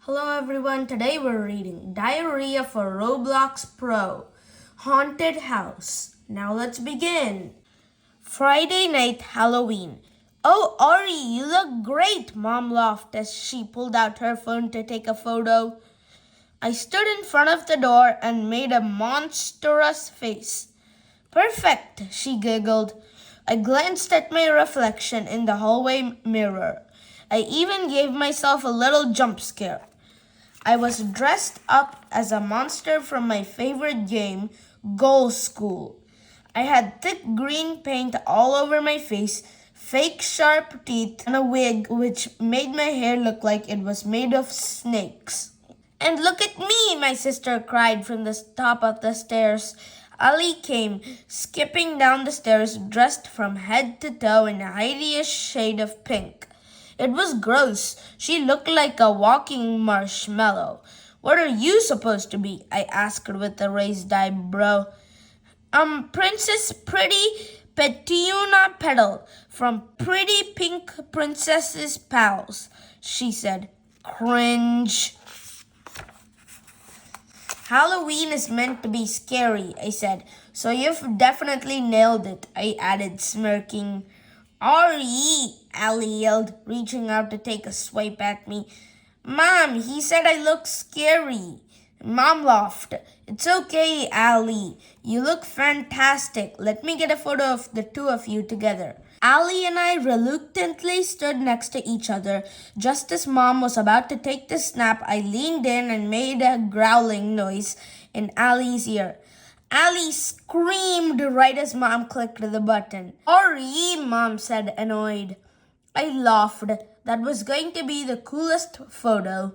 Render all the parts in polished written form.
Hello everyone, today we're reading Diarrhea for Roblox Pro Haunted House. Now let's begin. Friday night Halloween. Oh, Ari, you look great, Mom laughed as she pulled out her phone to take a photo. I stood in front of the door and made a monstrous face. Perfect, she giggled. I glanced at my reflection in the hallway mirror. I even gave myself a little jump scare. I was dressed up as a monster from my favorite game, Goal School. I had thick green paint all over my face, fake sharp teeth, and a wig which made my hair look like it was made of snakes. And look at me, my sister cried from the top of the stairs. Ali came, skipping down the stairs, dressed from head to toe in a hideous shade of pink. It was gross. She looked like a walking marshmallow. What are you supposed to be? I asked with a raised eyebrow. Princess Pretty Petuna Petal from Pretty Pink Princess's Pals, she said. Cringe. Halloween is meant to be scary, I said. So you've definitely nailed it, I added, smirking. R.E., Ali yelled, reaching out to take a swipe at me. Mom, he said I look scary. Mom laughed. It's okay, Ali. You look fantastic. Let me get a photo of the two of you together. Ali and I reluctantly stood next to each other. Just as Mom was about to take the snap, I leaned in and made a growling noise in Ali's ear. Ali screamed right as Mom clicked the button. Sorry, Mom said, annoyed. I laughed. That was going to be the coolest photo.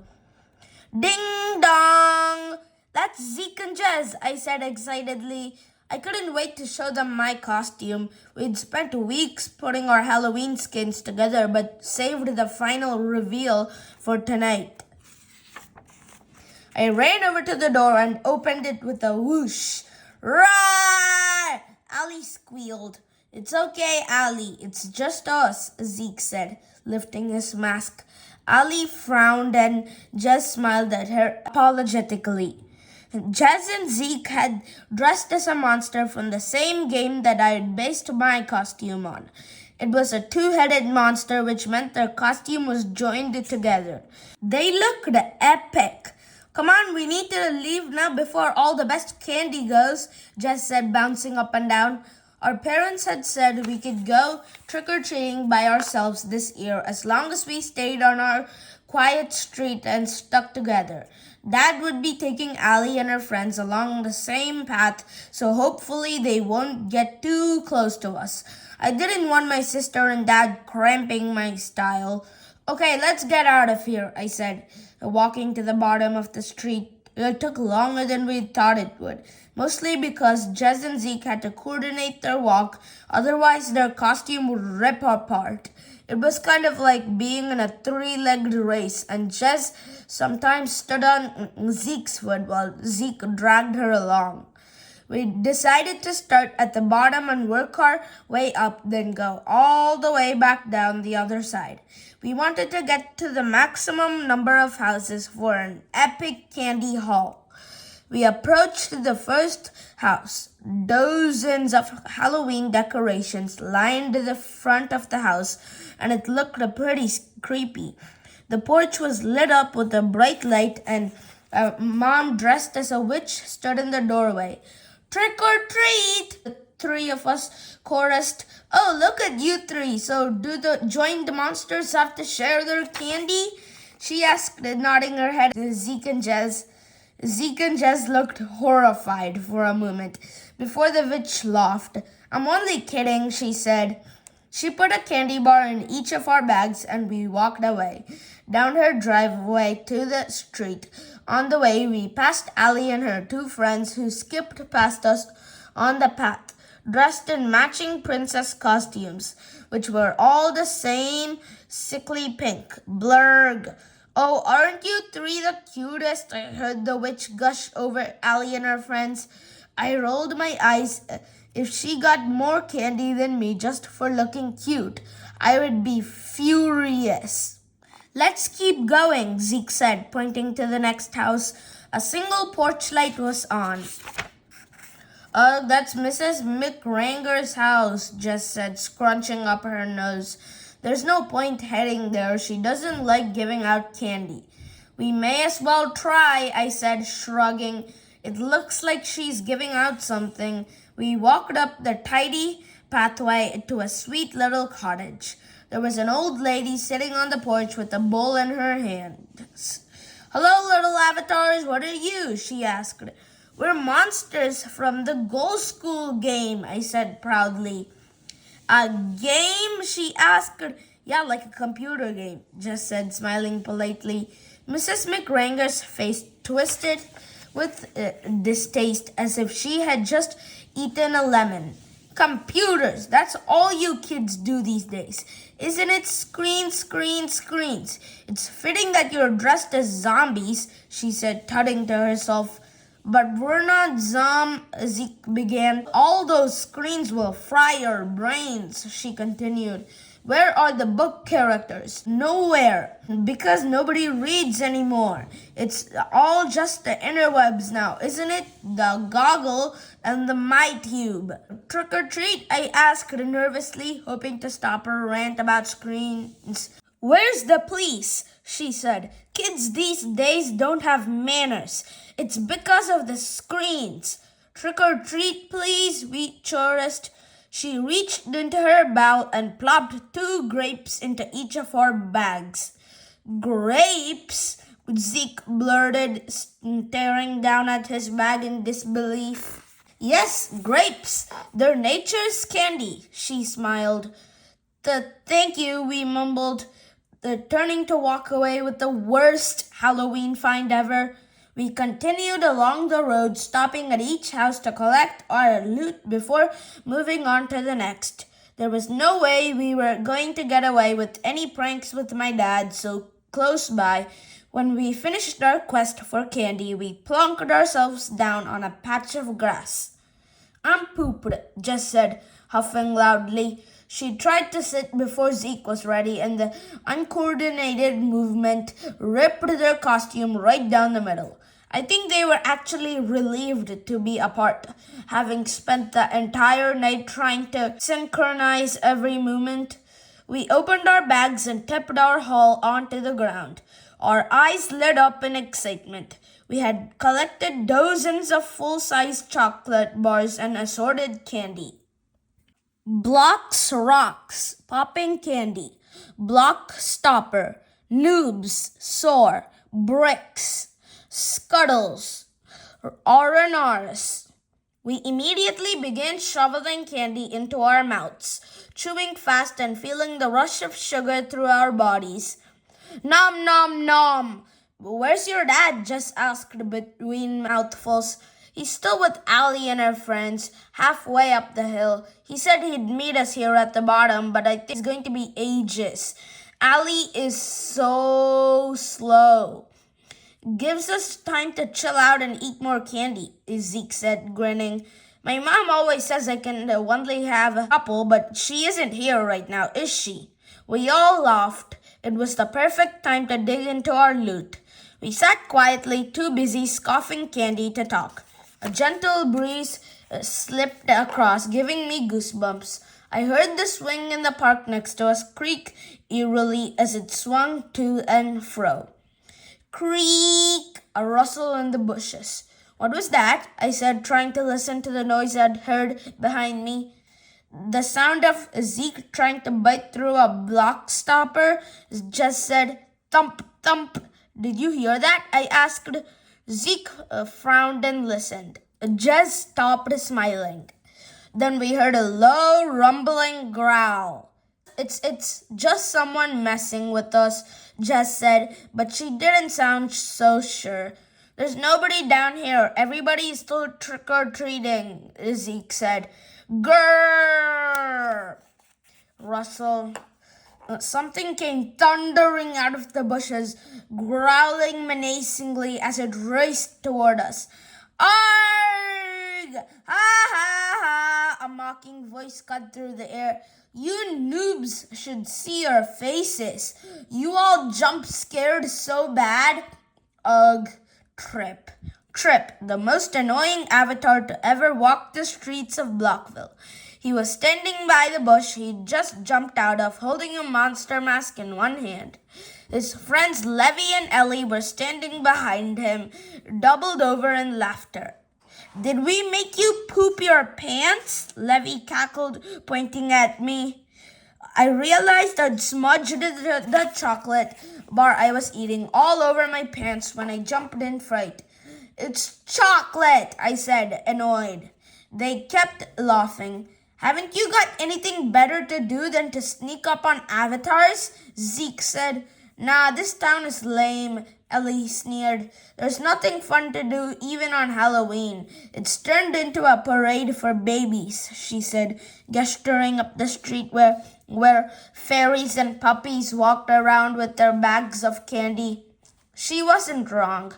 Ding dong! That's Zeke and Jez, I said excitedly. I couldn't wait to show them my costume. We'd spent weeks putting our Halloween skins together, but saved the final reveal for tonight. I ran over to the door and opened it with a whoosh. Roar! Ali squealed. It's okay, Ali. It's just us, Zeke said, lifting his mask. Ali frowned and Jez smiled at her apologetically. Jez and Zeke had dressed as a monster from the same game that I had based my costume on. It was a two-headed monster, which meant their costume was joined together. They looked epic. Come on, we need to leave now before all the best candy goes, Jess said, bouncing up and down. Our parents had said we could go trick-or-treating by ourselves this year as long as we stayed on our quiet street and stuck together. Dad would be taking Ali and her friends along the same path, so hopefully they won't get too close to us. I didn't want my sister and Dad cramping my style. Okay, let's get out of here, I said, walking to the bottom of the street. It took longer than we thought it would, mostly because Jez and Zeke had to coordinate their walk, otherwise their costume would rip apart. It was kind of like being in a three-legged race, and Jez sometimes stood on Zeke's foot while Zeke dragged her along. We decided to start at the bottom and work our way up, then go all the way back down the other side. We wanted to get to the maximum number of houses for an epic candy haul. We approached the first house. Dozens of Halloween decorations lined the front of the house, and it looked pretty creepy. The porch was lit up with a bright light, and Mom, dressed as a witch, stood in the doorway. Trick or treat! The three of us chorused. Oh, look at you three. So do the joined monsters have to share their candy? She asked, nodding her head to Zeke and Jez. Zeke and Jez looked horrified for a moment before the witch laughed. I'm only kidding, she said. She put a candy bar in each of our bags and we walked away, down her driveway to the street. On the way, we passed Ali and her two friends who skipped past us on the path, dressed in matching princess costumes, which were all the same sickly pink. Blurg. Oh, aren't you three the cutest? I heard the witch gush over Ali and her friends. I rolled my eyes. If she got more candy than me just for looking cute, I would be furious. Let's keep going, Zeke said, pointing to the next house. A single porch light was on. That's Mrs. McRanger's house, Jess said, scrunching up her nose. There's no point heading there. She doesn't like giving out candy. We may as well try, I said, shrugging. It looks like she's giving out something. We walked up the tidy pathway to a sweet little cottage. There was an old lady sitting on the porch with a bowl in her hands. Hello, little avatars, what are you? She asked. We're monsters from the Go School game, I said proudly. A game? She asked. Yeah, like a computer game, Jess said, smiling politely. Mrs. McRanger's face twisted with distaste as if she had just eaten a lemon. Computers, that's all you kids do these days. Isn't it? Screens, screens, screens. It's fitting that you're dressed as zombies, she said, tutting to herself. But we're not Zeke began. All those screens will fry your brains, she continued. Where are the book characters? Nowhere, because nobody reads anymore. It's all just the interwebs now, isn't it? The Goggle and the MyTube. Trick or treat? I asked nervously, hoping to stop her rant about screens. Where's the police? She said. Kids these days don't have manners. It's because of the screens. Trick or treat, please, we chorused. She reached into her bowl and plopped 2 grapes into each of our bags. Grapes? Zeke blurted, staring down at his bag in disbelief. Yes, grapes. They're nature's candy, she smiled. Thank you, we mumbled, turning to walk away with the worst Halloween find ever. We continued along the road, stopping at each house to collect our loot before moving on to the next. There was no way we were going to get away with any pranks with my dad so close by. When we finished our quest for candy, we plunked ourselves down on a patch of grass. I'm pooped, Jess said, huffing loudly. She tried to sit before Zeke was ready, and the uncoordinated movement ripped their costume right down the middle. I think they were actually relieved to be apart, having spent the entire night trying to synchronize every movement. We opened our bags and tipped our haul onto the ground. Our eyes lit up in excitement. We had collected dozens of full-size chocolate bars and assorted candy. Blocks Rocks, Popping Candy, Block Stopper, Noobs, Soar, Bricks, Scuttles, R&Rs. We immediately began shoveling candy into our mouths, chewing fast and feeling the rush of sugar through our bodies. Nom nom nom! Where's your dad? Jess asked between mouthfuls. He's still with Allie and her friends, halfway up the hill. He said he'd meet us here at the bottom, but I think it's going to be ages. Allie is so slow. Gives us time to chill out and eat more candy, Zeke said, grinning. My mom always says I can only have a couple, but she isn't here right now, is she? We all laughed. It was the perfect time to dig into our loot. We sat quietly, too busy scoffing candy to talk. A gentle breeze slipped across, giving me goosebumps. I heard the swing in the park next to us creak eerily as it swung to and fro. Creak! A rustle in the bushes. What was that? I said, trying to listen to the noise I'd heard behind me. The sound of Zeke trying to bite through a block stopper. Just said, thump, thump. Did you hear that? I asked. Zeke frowned and listened. Jess stopped smiling. Then we heard a low, rumbling growl. It's just someone messing with us, Jess said, but she didn't sound so sure. There's nobody down here. Everybody is still trick-or-treating, Zeke said. Grrr! Rustle. Something came thundering out of the bushes, growling menacingly as it raced toward us. Arg! pig! Ha ha ha! A mocking voice cut through the air. You noobs should see your faces. You all jump scared so bad. Ugh. Trip. Trip, the most annoying avatar to ever walk the streets of Blockville. He was standing by the bush he'd just jumped out of, holding a monster mask in one hand. His friends Levy and Ellie were standing behind him, doubled over in laughter. Did we make you poop your pants? Levy cackled, pointing at me. I realized I'd smudged the chocolate bar I was eating all over my pants when I jumped in fright. It's chocolate, I said, annoyed. They kept laughing. Haven't you got anything better to do than to sneak up on avatars? Zeke said. Nah, this town is lame, Ellie sneered. There's nothing fun to do even on Halloween. It's turned into a parade for babies, she said, gesturing up the street where fairies and puppies walked around with their bags of candy. She wasn't wrong.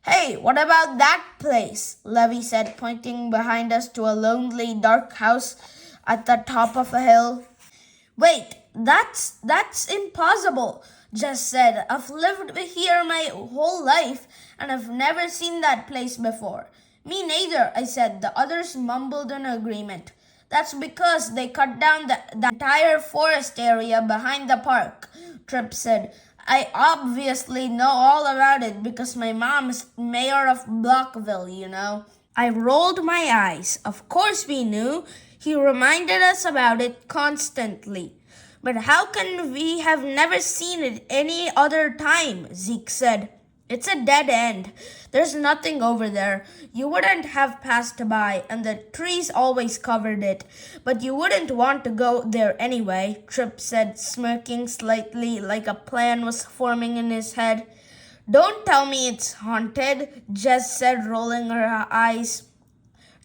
Hey, what about that place? Levy said, pointing behind us to a lonely, dark house at the top of a hill. Wait, that's impossible, Jess said. I've lived here my whole life and I've never seen that place before. Me neither, I said. The others mumbled in agreement. That's because they cut down the entire forest area behind the park, Tripp said. I obviously know all about it because my mom is mayor of Blockville, you know. I rolled my eyes. Of course we knew. He reminded us about it constantly. But how can we have never seen it any other time? Zeke said. It's a dead end. There's nothing over there. You wouldn't have passed by, and the trees always covered it. But you wouldn't want to go there anyway, Tripp said, smirking slightly like a plan was forming in his head. Don't tell me it's haunted, Jess said, rolling her eyes.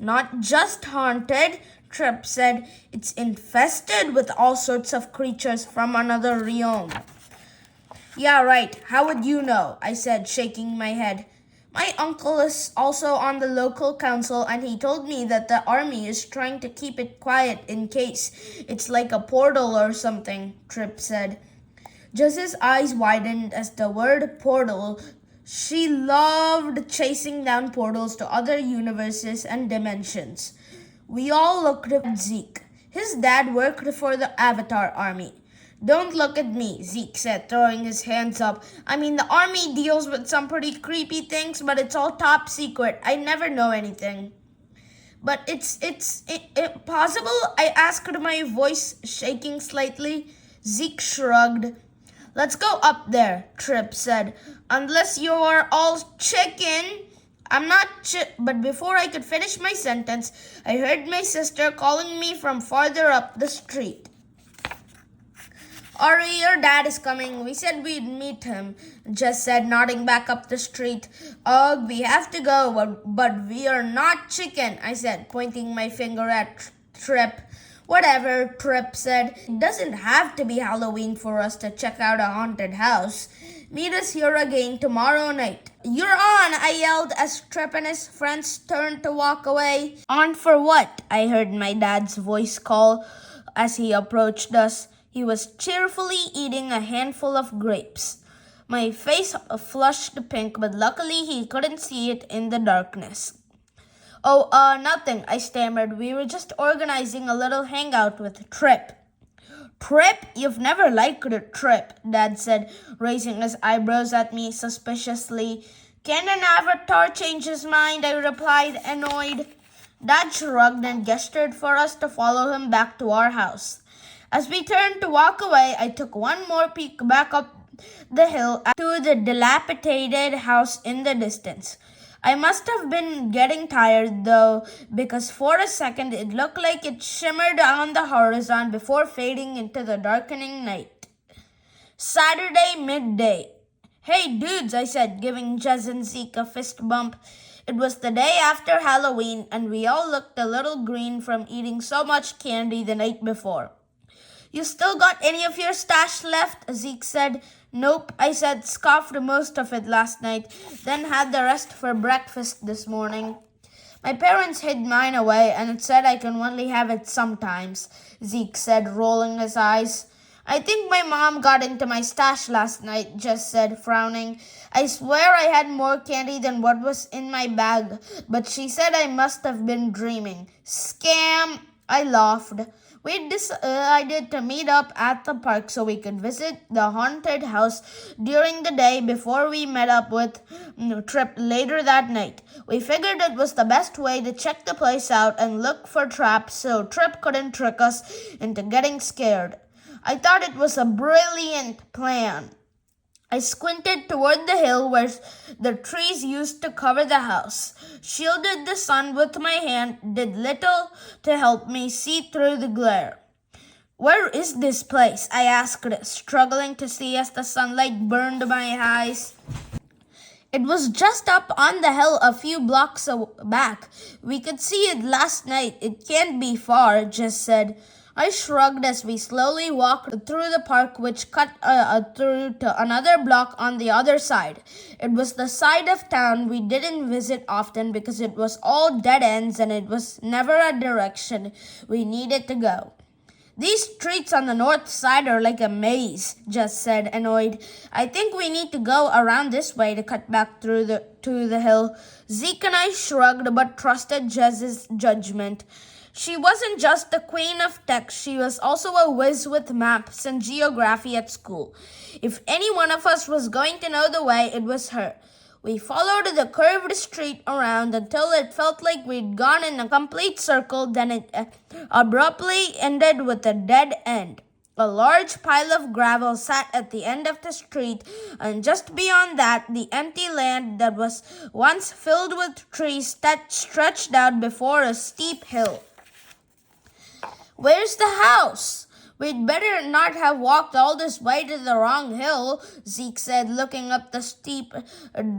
Not just haunted, Tripp said. It's infested with all sorts of creatures from another realm. Yeah, right. How would you know? I said, shaking my head. My uncle is also on the local council and he told me that the army is trying to keep it quiet in case it's like a portal or something, Tripp said. Jess's eyes widened as the word portal. She loved chasing down portals to other universes and dimensions. We all looked at Zeke. His dad worked for the Avatar army. Don't look at me, Zeke said, throwing his hands up. I mean, the army deals with some pretty creepy things, but it's all top secret. I never know anything. But it's possible? I asked, my voice shaking slightly. Zeke shrugged. Let's go up there, Tripp said. Unless you're all chicken. I'm not but before I could finish my sentence, I heard my sister calling me from farther up the street. Ari, your dad is coming. We said we'd meet him, Jess said, nodding back up the street. Ugh, we have to go, but we are not chicken, I said, pointing my finger at Tripp. Whatever, Tripp said. It doesn't have to be Halloween for us to check out a haunted house. Meet us here again tomorrow night. You're on, I yelled as Tripp and his friends turned to walk away. On for what? I heard my dad's voice call as he approached us. He was cheerfully eating a handful of grapes. My face flushed pink, but luckily he couldn't see it in the darkness. Oh, nothing, I stammered. We were just organizing a little hangout with Tripp. Tripp? You've never liked Tripp, Dad said, raising his eyebrows at me suspiciously. Can an avatar change his mind? I replied, annoyed. Dad shrugged and gestured for us to follow him back to our house. As we turned to walk away, I took one more peek back up the hill to the dilapidated house in the distance. I must have been getting tired though, because for a second it looked like it shimmered on the horizon before fading into the darkening night. Saturday midday. Hey dudes, I said, giving Jez and Zeke a fist bump. It was the day after Halloween and we all looked a little green from eating so much candy the night before. You still got any of your stash left? Zeke said. Nope, I said, scoffed most of it last night, then had the rest for breakfast this morning. My parents hid mine away and it said I can only have it sometimes, Zeke said, rolling his eyes. I think my mom got into my stash last night, Jess said, frowning. I swear I had more candy than what was in my bag, but she said I must have been dreaming. Scam! I laughed. We decided to meet up at the park so we could visit the haunted house during the day before we met up with Trip later that night. We figured it was the best way to check the place out and look for traps so Trip couldn't trick us into getting scared. I thought it was a brilliant plan. I squinted toward the hill where the trees used to cover the house, shielded the sun with my hand, did little to help me see through the glare. Where is this place? I asked, struggling to see as the sunlight burned my eyes. It was just up on the hill a few blocks back. We could see it last night. It can't be far, Jess said. I shrugged as we slowly walked through the park, which cut through to another block on the other side. It was the side of town we didn't visit often because it was all dead ends and it was never a direction we needed to go. These streets on the north side are like a maze, Jess said, annoyed. I think we need to go around this way to cut back to the hill. Zeke and I shrugged but trusted Jess's judgment. She wasn't just the queen of tech, she was also a whiz with maps and geography at school. If any one of us was going to know the way, it was her. We followed the curved street around until it felt like we'd gone in a complete circle, then it abruptly ended with a dead end. A large pile of gravel sat at the end of the street, and just beyond that, the empty land that was once filled with trees that stretched out before a steep hill. Where's the house? We'd better not have walked all this way to the wrong hill, Zeke said, looking up the steep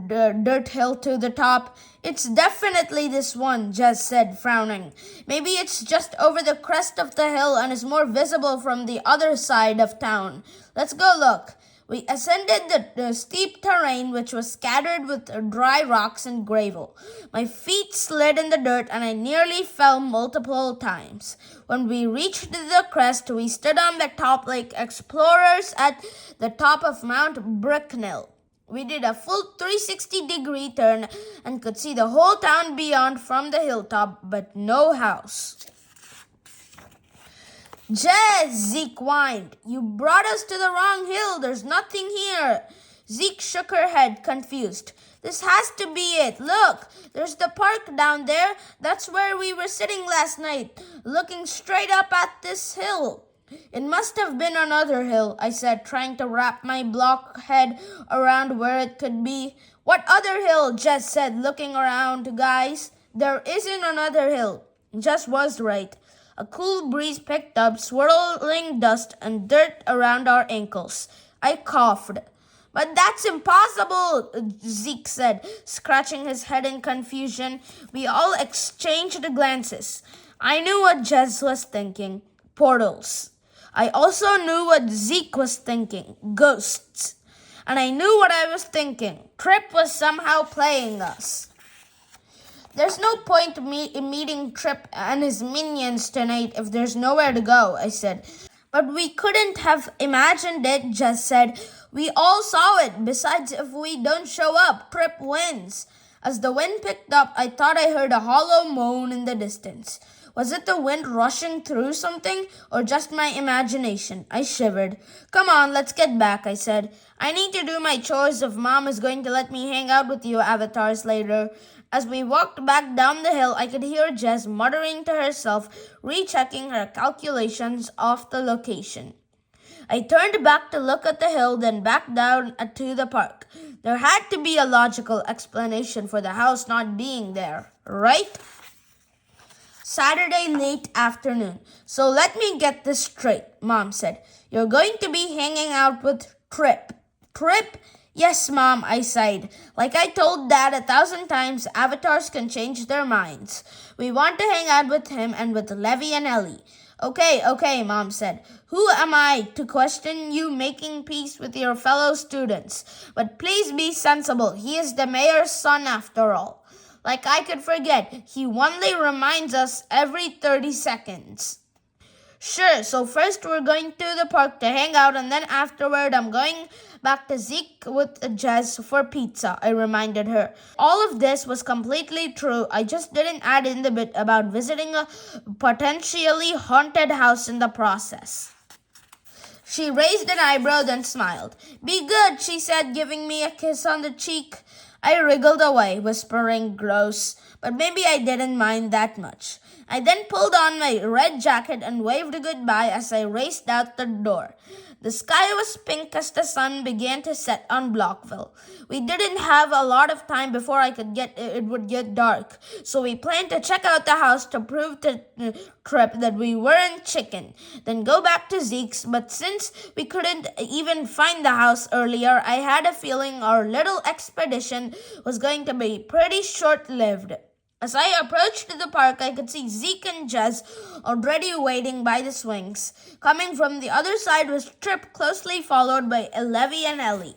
dirt hill to the top. It's definitely this one, Jess said, frowning. Maybe it's just over the crest of the hill and is more visible from the other side of town. Let's go look. We ascended the steep terrain, which was scattered with dry rocks and gravel. My feet slid in the dirt and I nearly fell multiple times. When we reached the crest, we stood on the top like explorers at the top of Mount Bricknell. We did a full 360-degree turn and could see the whole town beyond from the hilltop, but no house. Jess, Zeke whined. You brought us to the wrong hill. There's nothing here. Zeke shook her head, confused. This has to be it. Look, there's the park down there. That's where we were sitting last night, looking straight up at this hill. It must have been another hill, I said, trying to wrap my block head around where it could be. What other hill? Jess said, looking around. Guys, there isn't another hill. Jess was right. A cool breeze picked up swirling dust and dirt around our ankles. I coughed. But that's impossible, Zeke said, scratching his head in confusion. We all exchanged glances. I knew what Jess was thinking. Portals. I also knew what Zeke was thinking. Ghosts. And I knew what I was thinking. Trip was somehow playing us. There's no point meeting Trip and his minions tonight if there's nowhere to go, I said. But we couldn't have imagined it, Jess said. We all saw it. Besides, if we don't show up, Trip wins. As the wind picked up, I thought I heard a hollow moan in the distance. Was it the wind rushing through something or just my imagination? I shivered. Come on, let's get back, I said. I need to do my chores if Mom is going to let me hang out with you avatars later. As we walked back down the hill, I could hear Jess muttering to herself, rechecking her calculations of the location. I turned back to look at the hill, then back down to the park. There had to be a logical explanation for the house not being there, right? Saturday late afternoon. So let me get this straight, Mom said. You're going to be hanging out with Trip. Trip? Yes, Mom, I sighed. Like I told Dad 1,000 times, avatars can change their minds. We want to hang out with him and with Levy and Ellie. Okay, Mom said. Who am I to question you making peace with your fellow students? But please be sensible. He is the mayor's son after all. Like I could forget. He only reminds us every 30 seconds. Sure, so first we're going to the park to hang out, and then afterward I'm going back to Zeke with Jess for pizza, I reminded her. All of this was completely true. I just didn't add in the bit about visiting a potentially haunted house in the process. She raised an eyebrow, then smiled. Be good, she said, giving me a kiss on the cheek. I wriggled away, whispering gross, but maybe I didn't mind that much. I then pulled on my red jacket and waved goodbye as I raced out the door. The sky was pink as the sun began to set on Blockville. We didn't have a lot of time before it would get dark, so we planned to check out the house to prove to Trip that we weren't chicken, then go back to Zeke's. But since we couldn't even find the house earlier, I had a feeling our little expedition was going to be pretty short-lived. As I approached the park, I could see Zeke and Jess already waiting by the swings. Coming from the other side was Trip, closely followed by Levy and Ellie.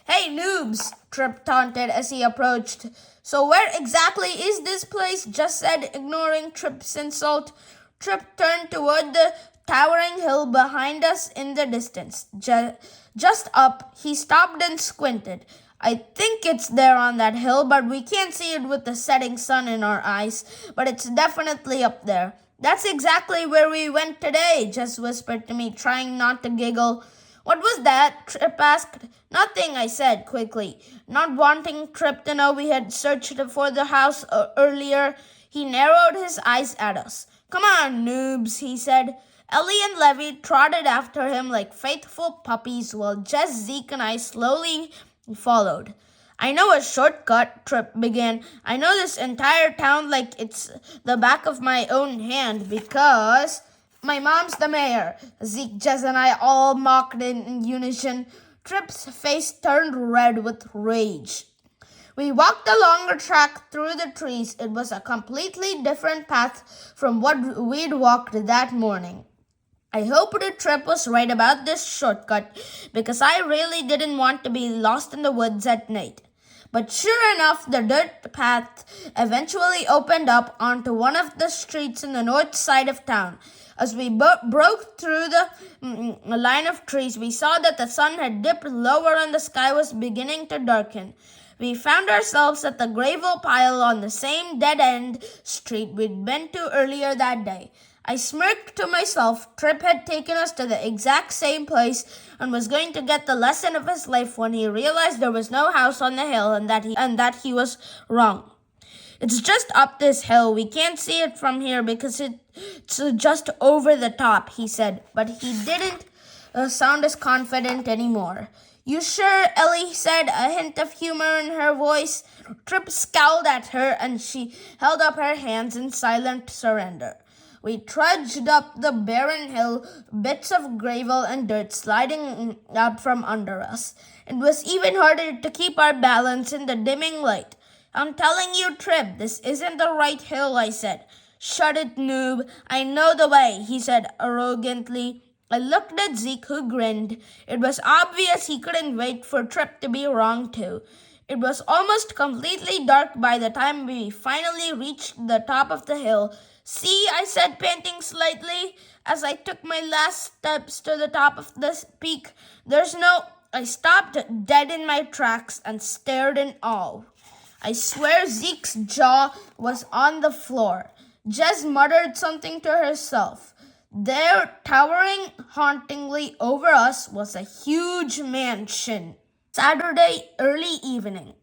Hey, noobs, Trip taunted as he approached. So where exactly is this place? Jess said, ignoring Trip's insult. Trip turned toward the towering hill behind us in the distance. Just up, he stopped and squinted. I think it's there on that hill, but we can't see it with the setting sun in our eyes. But it's definitely up there. That's exactly where we went today, Jess whispered to me, trying not to giggle. What was that? Trip asked. Nothing, I said quickly, not wanting Trip to know we had searched for the house earlier. He narrowed his eyes at us. Come on, noobs, he said. Ellie and Levy trotted after him like faithful puppies, while Jess, Zeke, and I slowly followed. I know a shortcut, Trip began. I know this entire town like it's the back of my own hand because my mom's the mayor. Zeke, Jess, and I all mocked in unison. Trip's face turned red with rage. We walked along a track through the trees. It was a completely different path from what we'd walked that morning. I hoped the Trip was right about this shortcut because I really didn't want to be lost in the woods at night. But sure enough, the dirt path eventually opened up onto one of the streets in the north side of town. As we broke through the line of trees, we saw that the sun had dipped lower and the sky was beginning to darken. We found ourselves at the gravel pile on the same dead-end street we'd been to earlier that day. I smirked to myself. Trip had taken us to the exact same place and was going to get the lesson of his life when he realized there was no house on the hill and that he was wrong. It's just up this hill. We can't see it from here because it's just over the top, he said. But he didn't sound as confident anymore. You sure? Ellie said, a hint of humor in her voice. Trip scowled at her and she held up her hands in silent surrender. We trudged up the barren hill, bits of gravel and dirt sliding out from under us. It was even harder to keep our balance in the dimming light. I'm telling you, Trip, this isn't the right hill, I said. Shut it, noob. I know the way, he said arrogantly. I looked at Zeke, who grinned. It was obvious he couldn't wait for Trip to be wrong, too. It was almost completely dark by the time we finally reached the top of the hill. See, I said, panting slightly as I took my last steps to the top of the peak. I stopped dead in my tracks and stared in awe. I swear Zeke's jaw was on the floor. Jess muttered something to herself. There, towering hauntingly over us, was a huge mansion. Saturday early evening.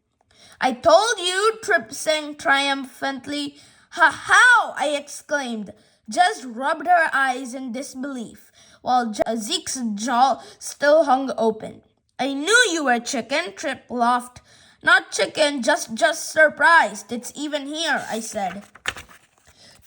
I told you, Trip sang triumphantly. How? I exclaimed. Jess rubbed her eyes in disbelief, while Zeke's jaw still hung open. I knew you were chicken, Trip laughed. Not chicken, just surprised. It's even here, I said.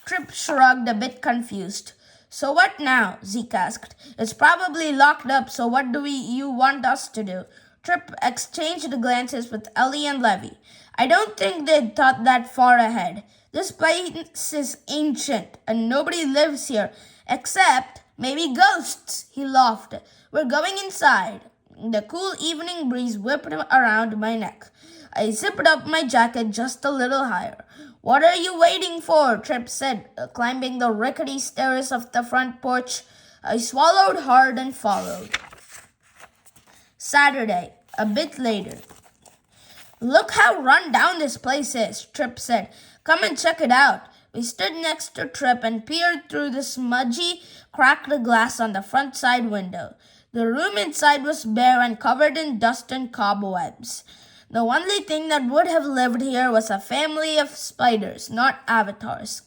Trip shrugged, a bit confused. So what now? Zeke asked. It's probably locked up, so what do you want us to do? Trip exchanged glances with Ellie and Levy. I don't think they'd thought that far ahead. This place is ancient, and nobody lives here, except maybe ghosts, he laughed. We're going inside. The cool evening breeze whipped around my neck. I zipped up my jacket just a little higher. What are you waiting for? Trip said, climbing the rickety stairs of the front porch. I swallowed hard and followed. Saturday, a bit later. Look how run down this place is, Trip said. Come and check it out. We stood next to Trip and peered through the smudgy, cracked glass on the front side window. The room inside was bare and covered in dust and cobwebs. The only thing that would have lived here was a family of spiders, not avatars.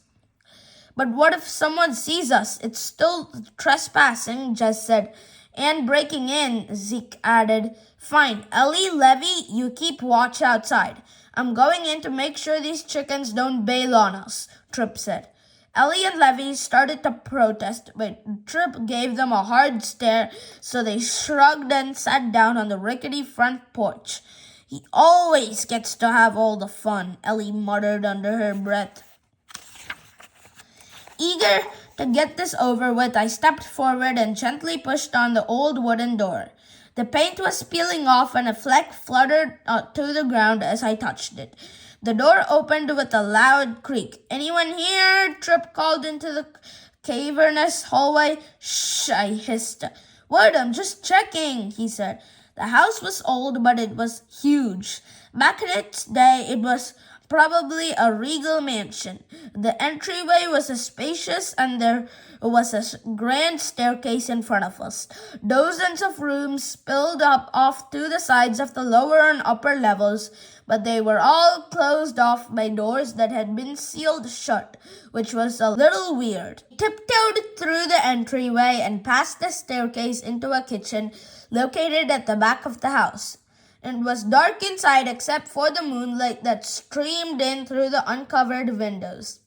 But what if someone sees us? It's still trespassing, Jess said. And breaking in, Zeke added. Fine, Ellie, Levy, you keep watch outside. I'm going in to make sure these chickens don't bail on us, Trip said. Ellie and Levy started to protest, but Trip gave them a hard stare, so they shrugged and sat down on the rickety front porch. He always gets to have all the fun, Ellie muttered under her breath. Eager to get this over with, I stepped forward and gently pushed on the old wooden door. The paint was peeling off and a fleck fluttered to the ground as I touched it. The door opened with a loud creak. Anyone here? Trip called into the cavernous hallway. Shh, I hissed. What? I'm just checking, he said. The house was old, but it was huge. Back in its day, it was probably a regal mansion. The entryway was spacious and there was a grand staircase in front of us. Dozens of rooms spilled up off to the sides of the lower and upper levels, but they were all closed off by doors that had been sealed shut, which was a little weird. I tiptoed through the entryway and past the staircase into a kitchen located at the back of the house. It was dark inside except for the moonlight that streamed in through the uncovered windows.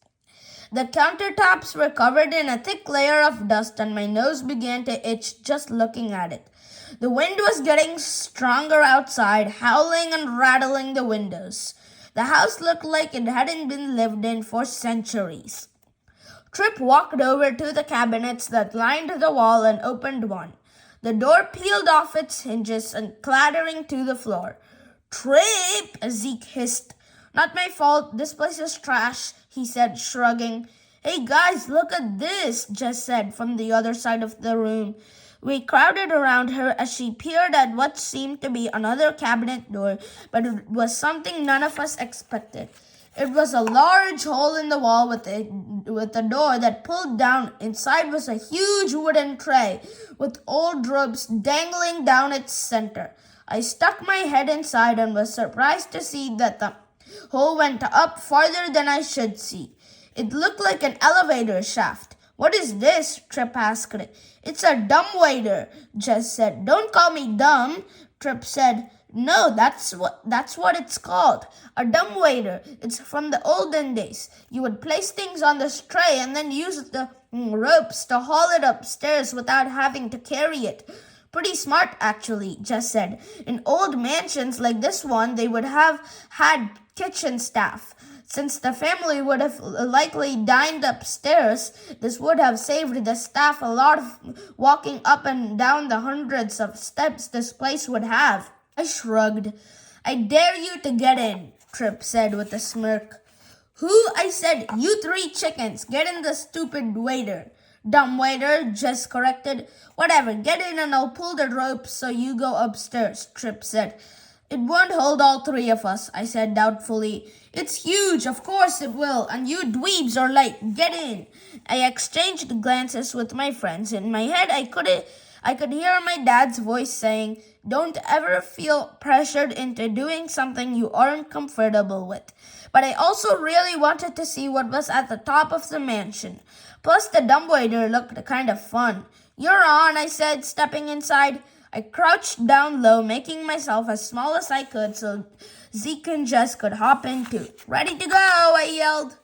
The countertops were covered in a thick layer of dust and my nose began to itch just looking at it. The wind was getting stronger outside, howling and rattling the windows. The house looked like it hadn't been lived in for centuries. Trip walked over to the cabinets that lined the wall and opened one. The door peeled off its hinges and clattering to the floor. Trip, Zeke hissed. Not my fault. This place is trash, he said, shrugging. Hey guys, look at this, Jess said from the other side of the room. We crowded around her as she peered at what seemed to be another cabinet door, but it was something none of us expected. It was a large hole in the wall with a door that pulled down. Inside was a huge wooden tray with old ropes dangling down its center. I stuck my head inside and was surprised to see that the hole went up farther than I should see. It looked like an elevator shaft. What is this? Trip asked. It's a dumbwaiter, Jess said. Don't call me dumb, Trip said. No, that's what it's called. A dumbwaiter. It's from the olden days. You would place things on this tray and then use the ropes to haul it upstairs without having to carry it. Pretty smart, actually, Jess said. In old mansions like this one, they would have had kitchen staff. Since the family would have likely dined upstairs, this would have saved the staff a lot of walking up and down the hundreds of steps this place would have. I shrugged. I dare you to get in, Trip said with a smirk. Who? I said, you three chickens. Get in the stupid waiter. Dumb waiter, Jess corrected. Whatever, get in and I'll pull the rope so you go upstairs, Trip said. It won't hold all three of us, I said doubtfully. It's huge, of course it will, and you dweebs are late. Get in. I exchanged glances with my friends. In my head, I could hear my dad's voice saying, don't ever feel pressured into doing something you aren't comfortable with. But I also really wanted to see what was at the top of the mansion. Plus, the dumbwaiter looked kind of fun. You're on, I said, stepping inside. I crouched down low, making myself as small as I could so Zeke and Jess could hop in too. Ready to go, I yelled.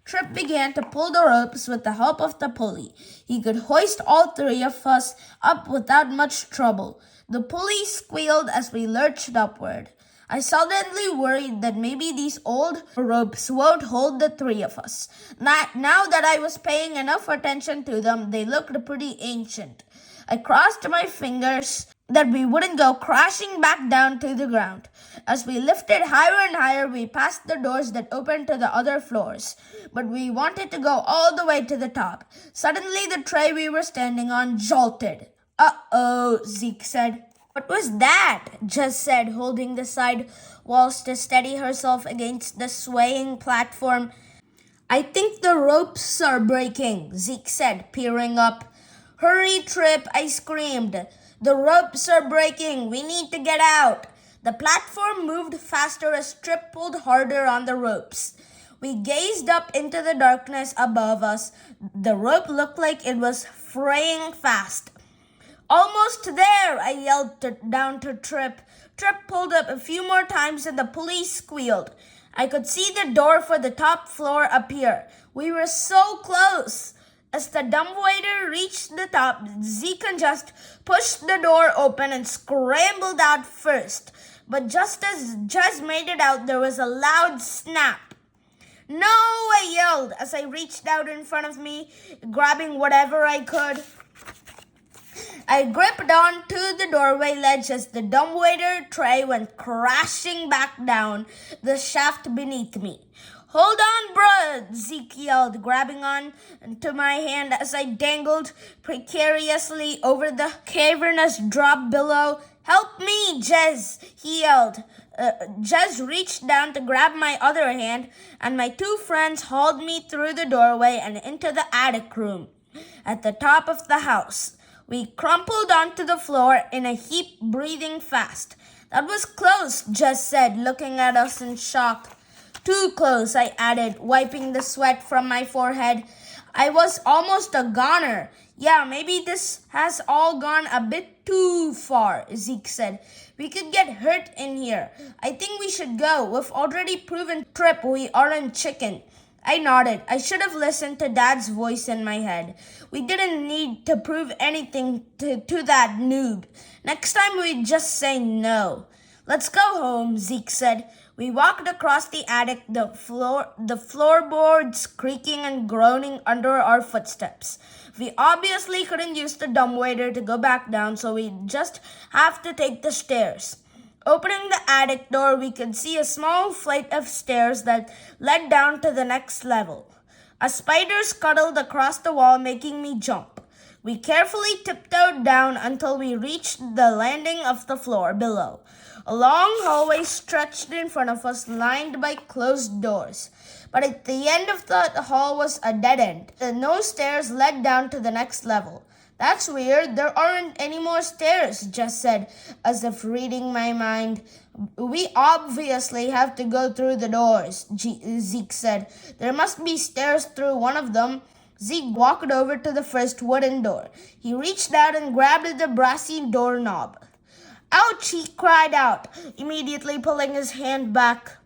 Trip began to pull the ropes with the help of the pulley. He could hoist all three of us up without much trouble. The pulley squealed as we lurched upward. I suddenly worried that maybe these old ropes won't hold the three of us. Now that I was paying enough attention to them, they looked pretty ancient. I crossed my fingers that we wouldn't go crashing back down to the ground. As we lifted higher and higher, we passed the doors that opened to the other floors, but we wanted to go all the way to the top. Suddenly, the tray we were standing on jolted. Uh-oh, Zeke said. What was that? Jess said, holding the side walls to steady herself against the swaying platform. I think the ropes are breaking, Zeke said, peering up. Hurry, Trip, I screamed. The ropes are breaking. We need to get out. The platform moved faster as Trip pulled harder on the ropes. We gazed up into the darkness above us. The rope looked like it was fraying fast. Almost there, I yelled down to Trip. Trip pulled up a few more times and the pulley squealed. I could see the door for the top floor appear. We were so close. As the dumbwaiter reached the top, Zeke and Just pushed the door open and scrambled out first. But just as Just made it out, there was a loud snap. No, I yelled as I reached out in front of me, grabbing whatever I could. I gripped onto the doorway ledge as the dumbwaiter tray went crashing back down the shaft beneath me. Hold on, bruh, Zeke yelled, grabbing on to my hand as I dangled precariously over the cavernous drop below. Help me, Jez, he yelled. Jez reached down to grab my other hand, and my two friends hauled me through the doorway and into the attic room at the top of the house. We crumpled onto the floor in a heap, breathing fast. That was close, Jez said, looking at us in shock. Too close, I added, wiping the sweat from my forehead. I was almost a goner. Yeah, maybe this has all gone a bit too far, Zeke said. We could get hurt in here. I think we should go. We've already proven Trip we aren't chicken. I nodded. I should have listened to Dad's voice in my head. We didn't need to prove anything to that noob. Next time we'd just say no. Let's go home, Zeke said. We walked across the attic, the floorboards creaking and groaning under our footsteps. We obviously couldn't use the dumbwaiter to go back down, so we just have to take the stairs. Opening the attic door, we could see a small flight of stairs that led down to the next level. A spider scuttled across the wall, making me jump. We carefully tiptoed down until we reached the landing of the floor below. A long hallway stretched in front of us, lined by closed doors. But at the end of the hall was a dead end. No stairs led down to the next level. That's weird. There aren't any more stairs, Jess said, as if reading my mind. We obviously have to go through the doors, Zeke said. There must be stairs through one of them. Zeke walked over to the first wooden door. He reached out and grabbed the brassy doorknob. Ouch, he cried out, immediately pulling his hand back.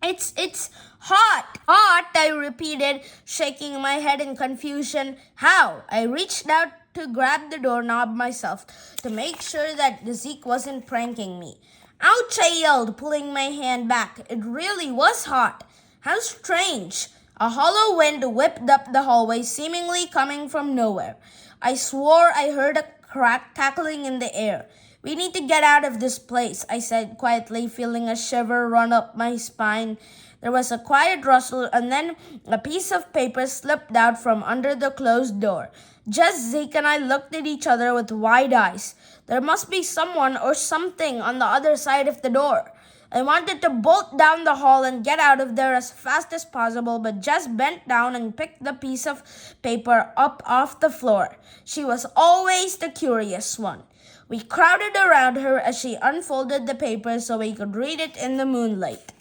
It's hot. Hot, I repeated, shaking my head in confusion. How? I reached out to grab the doorknob myself to make sure that Zeke wasn't pranking me. Ouch, I yelled, pulling my hand back. It really was hot. How strange. A hollow wind whipped up the hallway, seemingly coming from nowhere. I swore I heard a crack cackling in the air. We need to get out of this place, I said quietly, feeling a shiver run up my spine. There was a quiet rustle, and then a piece of paper slipped out from under the closed door. Just Zeke and I looked at each other with wide eyes. There must be someone or something on the other side of the door. I wanted to bolt down the hall and get out of there as fast as possible, but Jess bent down and picked the piece of paper up off the floor. She was always the curious one. We crowded around her as she unfolded the paper so we could read it in the moonlight.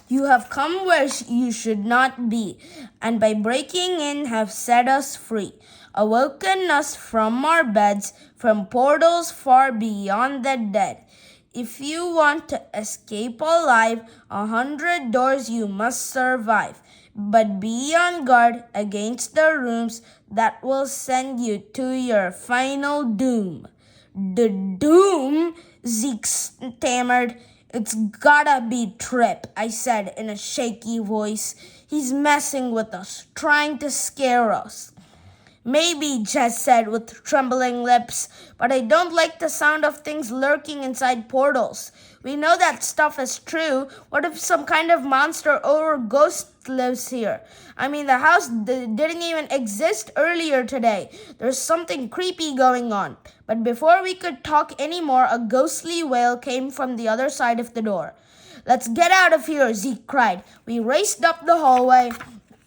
You have come where you should not be, and by breaking in have set us free, awoken us from our beds, from portals far beyond the dead. If you want to escape alive, 100 doors you must survive. But be on guard against the rooms that will send you to your final doom. The doom? Zeke stammered. It's gotta be Trip, I said in a shaky voice. He's messing with us, trying to scare us. Maybe, Jess said with trembling lips, but I don't like the sound of things lurking inside portals. We know that stuff is true. What if some kind of monster or ghost lives here? I mean, the house didn't even exist earlier today. There's something creepy going on. But before we could talk anymore, a ghostly wail came from the other side of the door. Let's get out of here, Zeke cried. We raced up the hallway,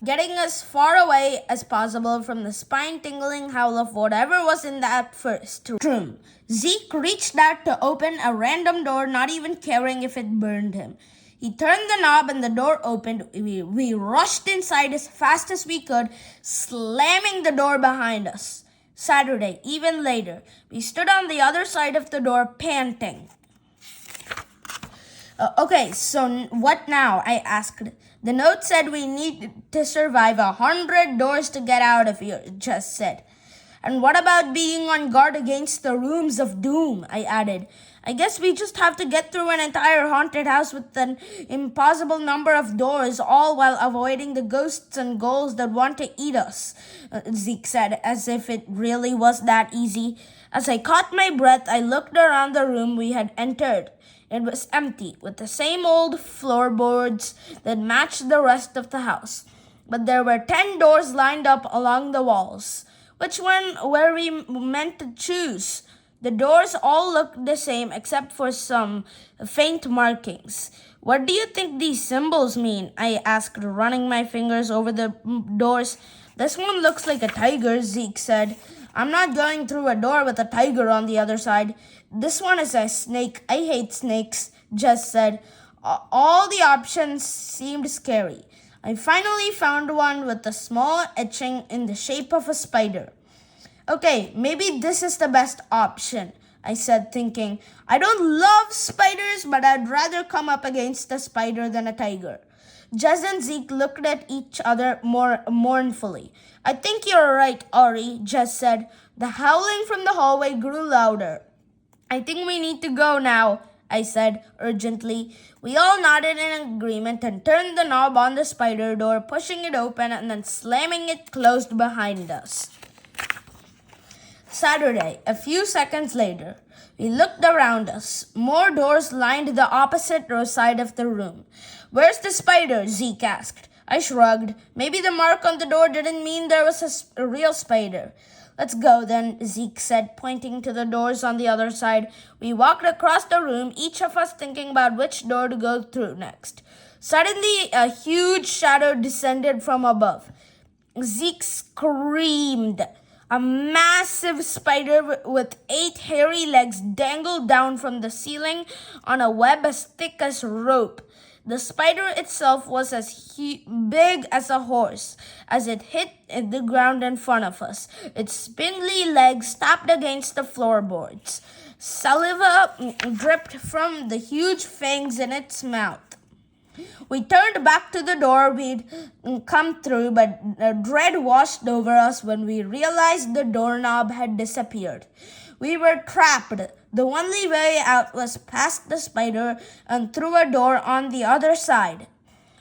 getting as far away as possible from the spine-tingling howl of whatever was in that first room. Zeke reached out to open a random door, not even caring if it burned him. He turned the knob and the door opened. We rushed inside as fast as we could, slamming the door behind us. Saturday, even later, we stood on the other side of the door, panting. Okay, so what now? I asked. The note said we need to survive 100 doors to get out of here, Jess said. And what about being on guard against the rooms of doom? I added. I guess we just have to get through an entire haunted house with an impossible number of doors, all while avoiding the ghosts and ghouls that want to eat us, Zeke said, as if it really was that easy. As I caught my breath, I looked around the room we had entered. It was empty, with the same old floorboards that matched the rest of the house. But there were 10 doors lined up along the walls. Which one were we meant to choose? The doors all looked the same except for some faint markings. What do you think these symbols mean? I asked, running my fingers over the doors. This one looks like a tiger, Zeke said. I'm not going through a door with a tiger on the other side. This one is a snake. I hate snakes, Jess said. All the options seemed scary. I finally found one with a small etching in the shape of a spider. Okay, maybe this is the best option, I said, thinking. I don't love spiders, but I'd rather come up against a spider than a tiger. Jess and Zeke looked at each other more mournfully. I think you're right, Ori, Jess said. The howling from the hallway grew louder. I think we need to go now, I said urgently. We all nodded in agreement and turned the knob on the spider door, pushing it open and then slamming it closed behind us. Saturday, a few seconds later, we looked around us. More doors lined the opposite side of the room. Where's the spider? Zeke asked. I shrugged. Maybe the mark on the door didn't mean there was a real spider. Let's go then, Zeke said, pointing to the doors on the other side. We walked across the room, each of us thinking about which door to go through next. Suddenly, a huge shadow descended from above. Zeke screamed. A massive spider with 8 hairy legs dangled down from the ceiling on a web as thick as rope. The spider itself was as big as a horse as it hit the ground in front of us. Its spindly legs tapped against the floorboards. Saliva dripped from the huge fangs in its mouth. We turned back to the door we'd come through, but dread washed over us when we realized the doorknob had disappeared. We were trapped. The only way out was past the spider and through a door on the other side.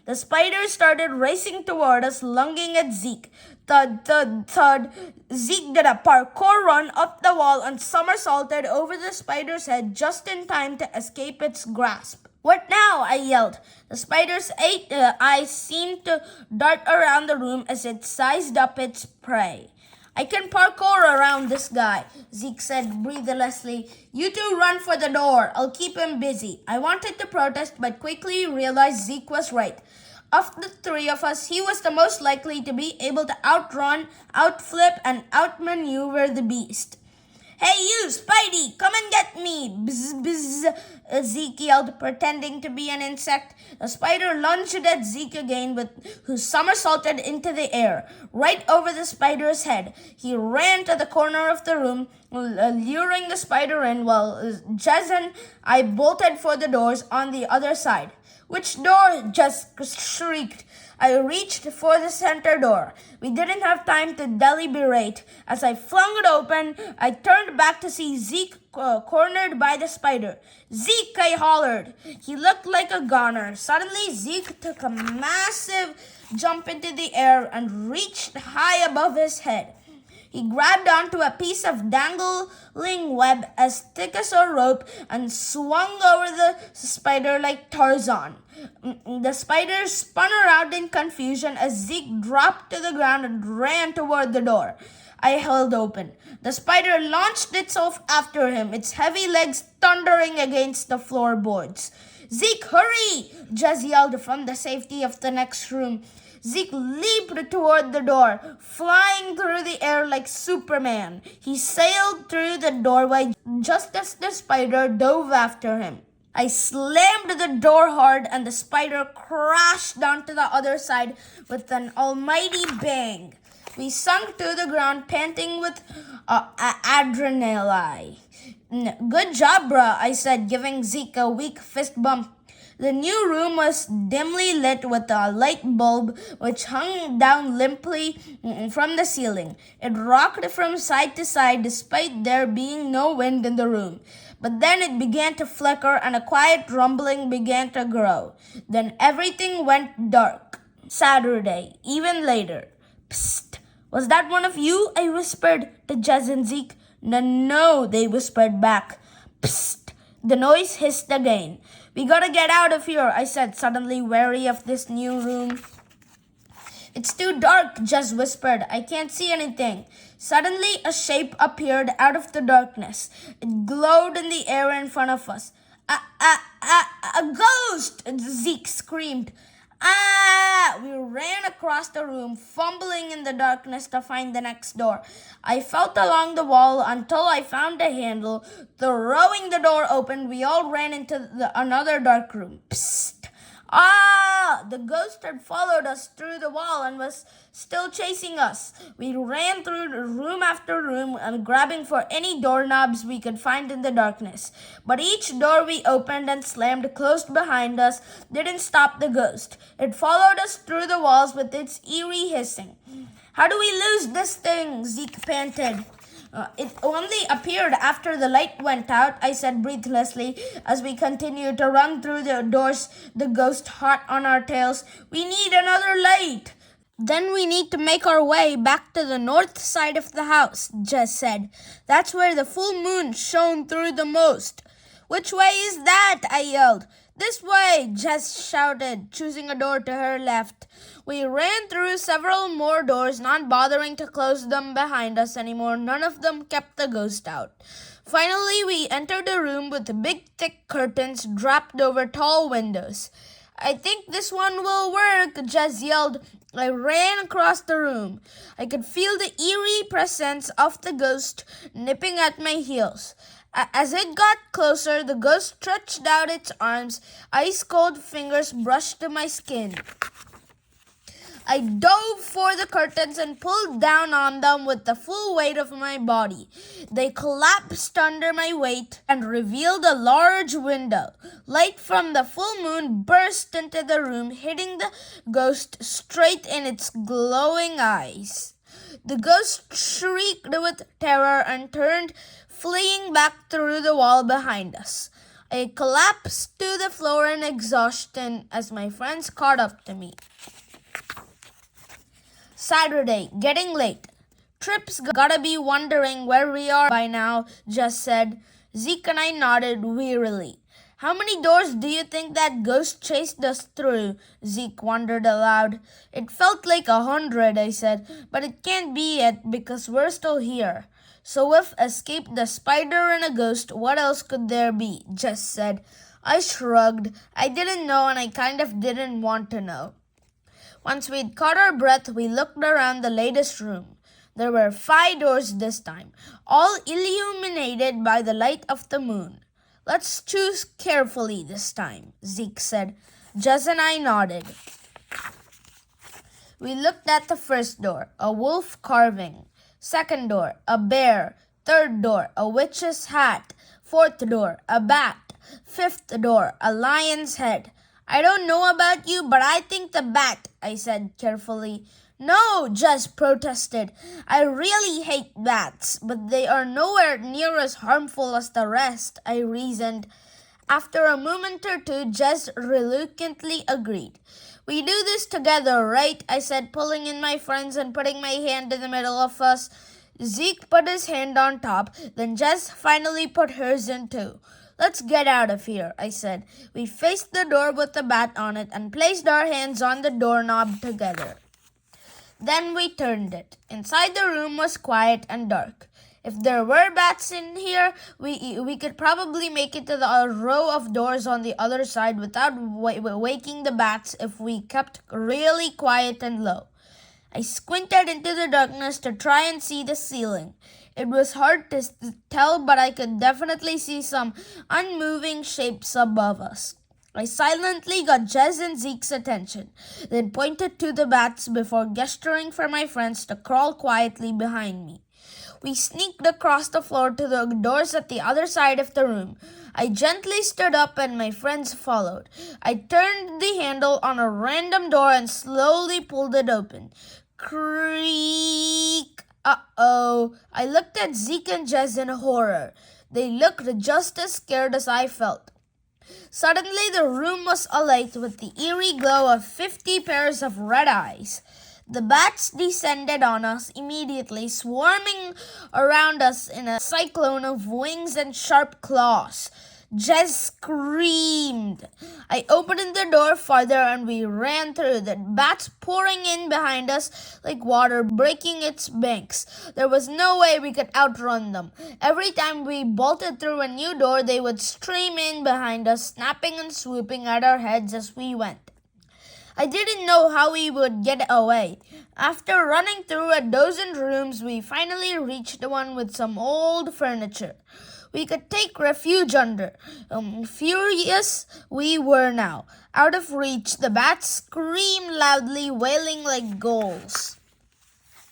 The spider started racing toward us, lunging at Zeke. Thud, thud, thud. Zeke did a parkour run up the wall and somersaulted over the spider's head just in time to escape its grasp. What now? I yelled. The spider's 8 eyes seemed to dart around the room as it sized up its prey. I can parkour around this guy, Zeke said breathlessly. You two run for the door. I'll keep him busy. I wanted to protest, but quickly realized Zeke was right. Of the 3 of us, he was the most likely to be able to outrun, outflip, and outmaneuver the beast. Hey you, Spidey, come and get me! Bzz, bzz, Zeke yelled, pretending to be an insect. The spider lunged at Zeke again, who somersaulted into the air, right over the spider's head. He ran to the corner of the room, luring the spider in, while Jez and I bolted for the doors on the other side. Which door? Jez shrieked. I reached for the center door. We didn't have time to deliberate. As I flung it open, I turned back to see Zeke cornered by the spider. Zeke, I hollered. He looked like a goner. Suddenly, Zeke took a massive jump into the air and reached high above his head. He grabbed onto a piece of dangling web as thick as a rope and swung over the spider like Tarzan. The spider spun around in confusion as Zeke dropped to the ground and ran toward the door I held open. The spider launched itself after him, its heavy legs thundering against the floorboards. Zeke, hurry! Jez yelled from the safety of the next room. Zeke leaped toward the door, flying through the air like Superman. He sailed through the doorway just as the spider dove after him. I slammed the door hard and the spider crashed onto the other side with an almighty bang. We sunk to the ground, panting with adrenaline. Good job, bruh, I said, giving Zeke a weak fist bump. The new room was dimly lit with a light bulb which hung down limply from the ceiling. It rocked from side to side despite there being no wind in the room. But then it began to flicker and a quiet rumbling began to grow. Then everything went dark. Saturday, even later. Psst. Was that one of you? I whispered to Jez and Zeke. No, they whispered back. Psst. The noise hissed again. We gotta get out of here, I said, suddenly wary of this new room. It's too dark, Jez whispered. I can't see anything. Suddenly, a shape appeared out of the darkness. It glowed in the air in front of us. A ghost! Zeke screamed. Ah! We ran across the room, fumbling in the darkness to find the next door. I felt along the wall until I found a handle. Throwing the door open, we all ran into another dark room. Psst! Ah! The ghost had followed us through the wall and was still chasing us. We ran through room after room and grabbing for any doorknobs we could find in the darkness. But each door we opened and slammed closed behind us didn't stop the ghost. It followed us through the walls with its eerie hissing. How do we lose this thing? Zeke panted. It only appeared after the light went out, I said breathlessly as we continued to run through the doors, the ghost hot on our tails. We need another light. Then we need to make our way back to the north side of the house, Jez said. That's where the full moon shone through the most. Which way is that? I yelled. This way, Jez shouted, choosing a door to her left. We ran through several more doors, not bothering to close them behind us anymore. None of them kept the ghost out. Finally, we entered a room with big, thick curtains draped over tall windows. I think this one will work, Jez yelled. I ran across the room. I could feel the eerie presence of the ghost nipping at my heels. As it got closer, the ghost stretched out its arms. Ice-cold fingers brushed my skin. I dove for the curtains and pulled down on them with the full weight of my body. They collapsed under my weight and revealed a large window. Light from the full moon burst into the room, hitting the ghost straight in its glowing eyes. The ghost shrieked with terror and turned, fleeing back through the wall behind us. I collapsed to the floor in exhaustion as my friends caught up to me. Saturday, getting late. Trip's gotta be wondering where we are by now, Jez said. Zeke and I nodded wearily. How many doors do you think that ghost chased us through? Zeke wondered aloud. It felt like 100, I said, but it can't be yet because we're still here. So we've escaped the spider and a ghost. What else could there be? Jez said. I shrugged. I didn't know and I kind of didn't want to know. Once we'd caught our breath, we looked around the latest room. There were 5 doors this time, all illuminated by the light of the moon. Let's choose carefully this time, Zeke said. Jez and I nodded. We looked at the first door, a wolf carving. Second door, a bear. Third door, a witch's hat. Fourth door, a bat. Fifth door, a lion's head. I don't know about you, but I think the bat, I said carefully. No, Jez protested. I really hate bats, but they are nowhere near as harmful as the rest, I reasoned. After a moment or two, Jez reluctantly agreed. We do this together, right? I said, pulling in my friends and putting my hand in the middle of us. Zeke put his hand on top, then Jess finally put hers in too. Let's get out of here, I said. We faced the door with the bat on it and placed our hands on the doorknob together. Then we turned it. Inside the room was quiet and dark. If there were bats in here, we could probably make it to the row of doors on the other side without waking the bats if we kept really quiet and low. I squinted into the darkness to try and see the ceiling. It was hard to tell, but I could definitely see some unmoving shapes above us. I silently got Jez and Zeke's attention, then pointed to the bats before gesturing for my friends to crawl quietly behind me. We sneaked across the floor to the doors at the other side of the room. I gently stood up and my friends followed. I turned the handle on a random door and slowly pulled it open. Creak! Uh-oh! I looked at Zeke and Jez in horror. They looked just as scared as I felt. Suddenly the room was alight with the eerie glow of 50 pairs of red eyes. The bats descended on us immediately, swarming around us in a cyclone of wings and sharp claws. Jez screamed. I opened the door farther and we ran through, the bats pouring in behind us like water breaking its banks. There was no way we could outrun them. Every time we bolted through a new door, they would stream in behind us, snapping and swooping at our heads as we went. I didn't know how we would get away. After running through a dozen rooms, we finally reached one with some old furniture we could take refuge under. Furious we were now. Out of reach, the bats screamed loudly, wailing like ghouls.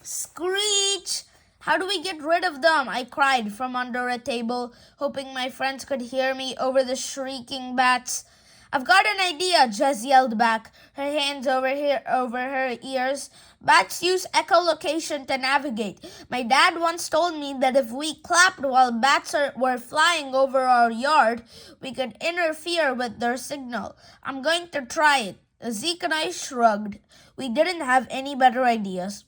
Screech! How do we get rid of them? I cried from under a table, hoping my friends could hear me over the shrieking bats. I've got an idea, Jez yelled back, her hands over her ears. Bats use echolocation to navigate. My dad once told me that if we clapped while bats were flying over our yard, we could interfere with their signal. I'm going to try it. Zeke and I shrugged. We didn't have any better ideas.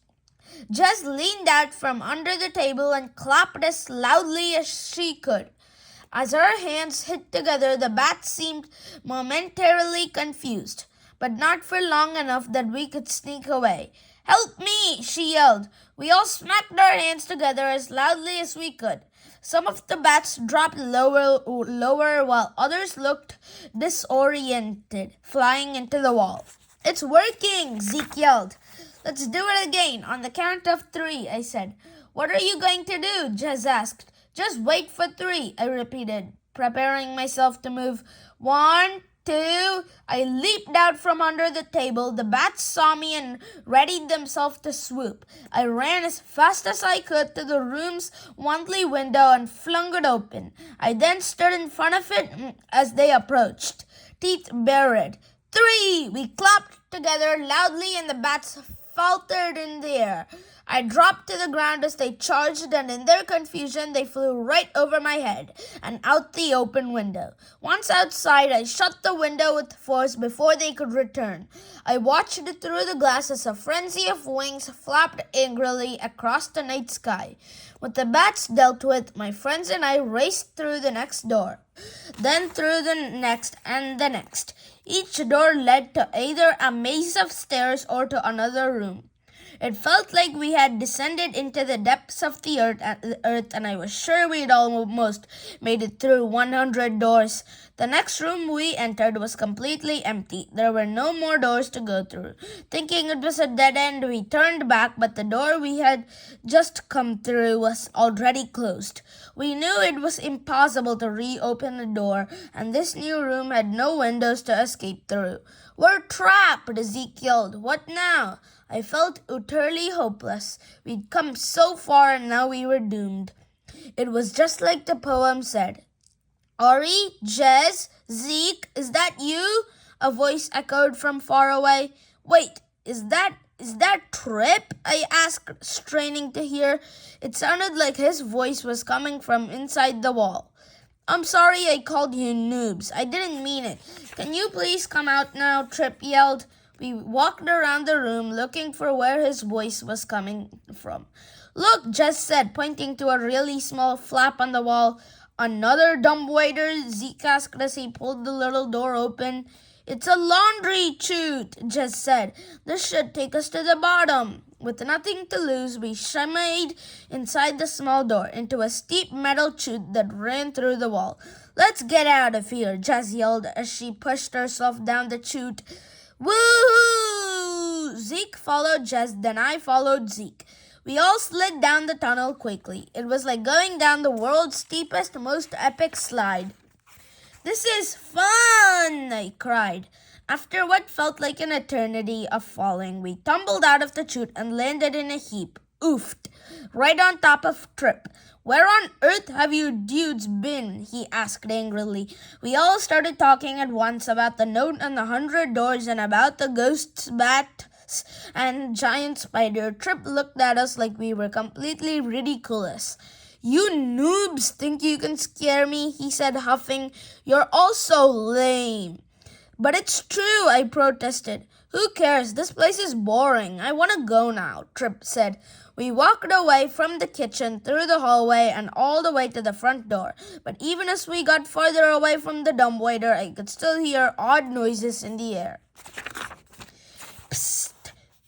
Jez leaned out from under the table and clapped as loudly as she could. As her hands hit together, the bats seemed momentarily confused, but not for long enough that we could sneak away. Help me, she yelled. We all smacked our hands together as loudly as we could. Some of the bats dropped lower while others looked disoriented, flying into the wall. It's working, Zeke yelled. Let's do it again, on the count of 3, I said. What are you going to do? Jez asked. Just wait for 3, I repeated, preparing myself to move. 1, 2, I leaped out from under the table. The bats saw me and readied themselves to swoop. I ran as fast as I could to the room's only window and flung it open. I then stood in front of it as they approached, teeth bared. 3! We clapped together loudly and the bats faltered in the air. I dropped to the ground as they charged, and in their confusion they flew right over my head and out the open window. Once outside, I shut the window with force before they could return. I watched through the glass as a frenzy of wings flapped angrily across the night sky. With the bats dealt with, my friends and I raced through the next door, then through the next and the next. Each door led to either a maze of stairs or to another room. It felt like we had descended into the depths of the earth, and I was sure we'd almost made it through 100 doors. The next room we entered was completely empty. There were no more doors to go through. Thinking it was a dead end, we turned back, but the door we had just come through was already closed. We knew it was impossible to reopen the door, and this new room had no windows to escape through. We're trapped, Zeke yelled. What now? I felt utterly hopeless. We'd come so far and now we were doomed. It was just like the poem said. Ori, Jez, Zeke, is that you? A voice echoed from far away. Wait, is that Trip? I asked, straining to hear. It sounded like his voice was coming from inside the wall. I'm sorry I called you noobs. I didn't mean it. Can you please come out now? Trip yelled. We walked around the room looking for where his voice was coming from. Look, Jess said, pointing to a really small flap on the wall. Another dumbwaiter, Zeke asked as he pulled the little door open. It's a laundry chute, Jess said. This should take us to the bottom. With nothing to lose, we shimmied inside the small door into a steep metal chute that ran through the wall. Let's get out of here, Jess yelled as she pushed herself down the chute. Woohoo! Zeke followed Jess, then I followed Zeke. We all slid down the tunnel quickly. It was like going down the world's steepest, most epic slide. This is fun, I cried. After what felt like an eternity of falling, we tumbled out of the chute and landed in a heap. Oofed. Right on top of Trip. Where on earth have you dudes been? He asked angrily. We all started talking at once about the note and the 100 doors and about the ghosts, bats, and giant spider. Trip looked at us like we were completely ridiculous. You noobs think you can scare me, he said, huffing. You're all so lame. But it's true, I protested. Who cares? This place is boring. I want to go now, Trip said. We walked away from the kitchen, through the hallway, and all the way to the front door. But even as we got farther away from the dumbwaiter, I could still hear odd noises in the air. Psst!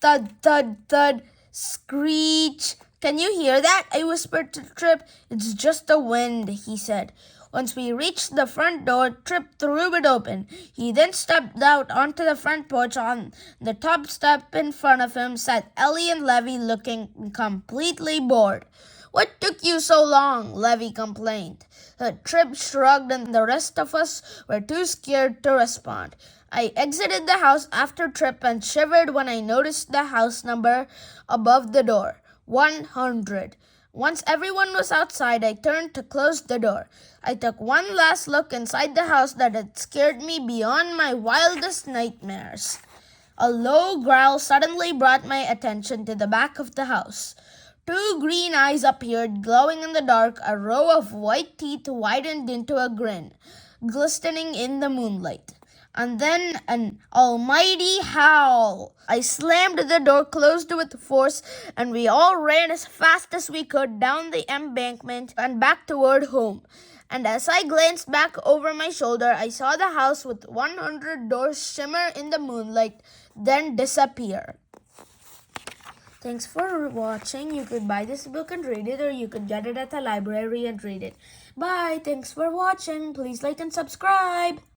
Thud, thud, thud! Screech! Can you hear that? I whispered to Trip. It's just the wind, he said. Once we reached the front door, Trip threw it open. He then stepped out onto the front porch. On the top step in front of him sat Ellie and Levy, looking completely bored. What took you so long? Levy complained. Trip shrugged and the rest of us were too scared to respond. I exited the house after Trip and shivered when I noticed the house number above the door. 100. Once everyone was outside, I turned to close the door. I took one last look inside the house that had scared me beyond my wildest nightmares. A low growl suddenly brought my attention to the back of the house. Two green eyes appeared, glowing in the dark. A row of white teeth widened into a grin, glistening in the moonlight. And then an almighty howl. I slammed the door closed with force, and we all ran as fast as we could down the embankment and back toward home. And as I glanced back over my shoulder, I saw the house with 100 doors shimmer in the moonlight, then disappear. Thanks for watching. You could buy this book and read it, or you could get it at the library and read it. Bye. Thanks for watching. Please like and subscribe.